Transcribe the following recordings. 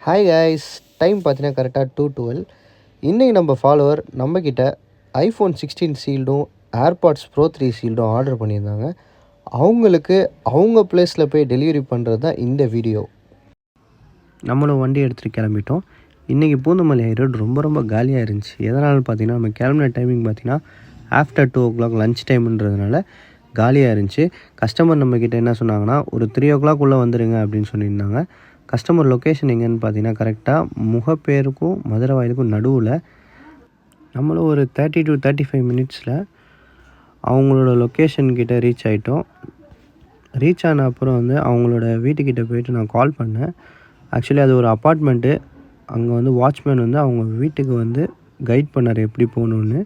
Hi guys, time பார்த்தீங்கன்னா கரெக்டாக 2:12. இன்றைக்கி நம்ம ஃபாலோவர் நம்மக்கிட்ட ஐஃபோன் 16 சீல்டும் ஏர்பாட்ஸ் ப்ரோ 3 சீல்டும் ஆர்டர் பண்ணியிருந்தாங்க. அவங்களுக்கு அவங்க ப்ளேஸில் போய் டெலிவரி பண்ணுறது தான் இந்த வீடியோ. நம்மளும் வண்டி எடுத்துகிட்டு கிளம்பிட்டோம். இன்றைக்கி பூந்தமல்லி ரோடு ரொம்ப காலியாக இருந்துச்சு. எதனால பார்த்தீங்கன்னா நம்ம கிளம்புன டைமிங் பார்த்தீங்கன்னா ஆஃப்டர் 2:00 லன்ச் டைம்ன்றதுனால காலியாக இருந்துச்சு. கஸ்டமர் நம்மக்கிட்ட என்ன சொன்னாங்கன்னா ஒரு 3:00 உள்ளே வந்துடுங்க அப்படின்னு சொல்லியிருந்தாங்க. கஸ்டமர் லொக்கேஷன் எங்கேன்னு பார்த்தீங்கன்னா கரெக்டாக முகப்பேருக்கும் மதுரை வாயிலுக்கும் நடுவில். நம்மளும் ஒரு 30 to 35 மினிட்ஸில் அவங்களோட லொக்கேஷன்கிட்ட ரீச் ஆகிட்டோம். ரீச் ஆன அப்புறம் அவங்களோட வீட்டுக்கிட்ட போயிட்டு நான் கால் பண்ணேன். ஆக்சுவலி அது ஒரு அப்பார்ட்மெண்ட்டு. அங்கே வாட்ச்மேன் அவங்க வீட்டுக்கு கைட் பண்ணார் எப்படி போகணுன்னு.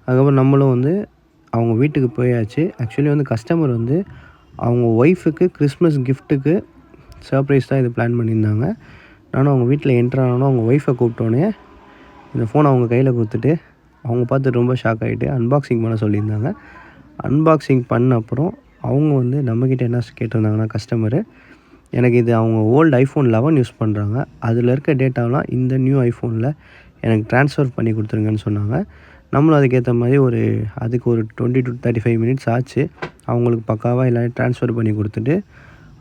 அதுக்கப்புறம் நம்மளும் அவங்க வீட்டுக்கு போயாச்சு. ஆக்சுவலி கஸ்டமர் அவங்க ஒய்ஃபுக்கு கிறிஸ்மஸ் கிஃப்ட்டுக்கு சர்ப்ரைஸ் தான் இது பிளான் பண்ணியிருந்தாங்க. நானும் அவங்க வீட்டில் என்ட்ரு ஆனோன்னு அவங்க ஒய்ஃபை கூப்பிட்டோன்னே இந்த ஃபோனை அவங்க கையில் கொடுத்துட்டு அவங்க பார்த்து ரொம்ப ஷாக் ஆகிட்டு அன்பாக்சிங் பண்ண சொல்லியிருந்தாங்க. அன்பாக்சிங் பண்ண அப்புறம் அவங்க நம்மக்கிட்ட என்ன கேட்டிருந்தாங்கன்னா கஸ்டமரு, எனக்கு இது அவங்க ஓல்டு ஐஃபோன் 11 யூஸ் பண்ணுறாங்க, அதில் இருக்க டேட்டாவெலாம் இந்த நியூ ஐஃபோனில் எனக்கு ட்ரான்ஸ்ஃபர் பண்ணி கொடுத்துருங்கன்னு சொன்னாங்க. நம்மளும் அதுக்கேற்ற மாதிரி அதுக்கு ஒரு 20 to 35 மினிட்ஸ் ஆச்சு. அவங்களுக்கு பக்காவாக எல்லாம் ட்ரான்ஸ்ஃபர் பண்ணி கொடுத்துட்டு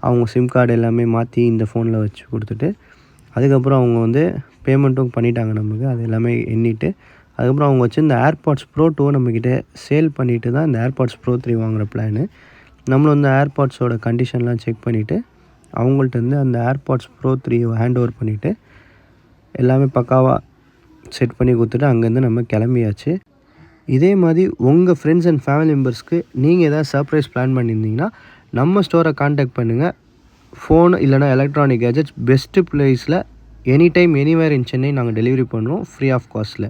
அவங்க சிம் கார்டு எல்லாமே மாற்றி இந்த ஃபோனில் வச்சு கொடுத்துட்டு அதுக்கப்புறம் அவங்க பேமெண்ட்டும் பண்ணிட்டாங்க நமக்கு. அது எல்லாமே எண்ணிட்டு அதுக்கப்புறம் அவங்க வச்சு இந்த ஏர்பாட்ஸ் ப்ரோ 2 நம்மக்கிட்ட சேல் பண்ணிவிட்டு தான் இந்த ஏர்பாட்ஸ் ப்ரோ 3 வாங்குகிற பிளானு. நம்மளும் ஏர்பாட்ஸோட கண்டிஷன்லாம் செக் பண்ணிவிட்டு அவங்கள்ட்ட அந்த ஏர்பாட்ஸ் ப்ரோ 3 ஹேண்ட் ஓவர் பண்ணிவிட்டு எல்லாமே பக்காவாக செட் பண்ணி கொடுத்துட்டு அங்கேருந்து நம்ம கிளம்பியாச்சு. இதே மாதிரி உங்கள் ஃப்ரெண்ட்ஸ் அண்ட் ஃபேமிலி மெம்பர்ஸ்க்கு நீங்கள் எதாவது சர்ப்ரைஸ் பிளான் பண்ணியிருந்தீங்கன்னா நம்ம ஸ்டோரை காண்டாக்ட் பண்ணுங்கள். ஃபோன் இல்லைனா எலக்ட்ரானிக் கேஜெட்ஸ் பெஸ்ட்டு ப்ரைஸில் எனி டைம் எனிவேர் இன் சென்னை நாங்கள் டெலிவரி பண்ணுறோம் ஃப்ரீ ஆஃப் காஸ்ட்டில்.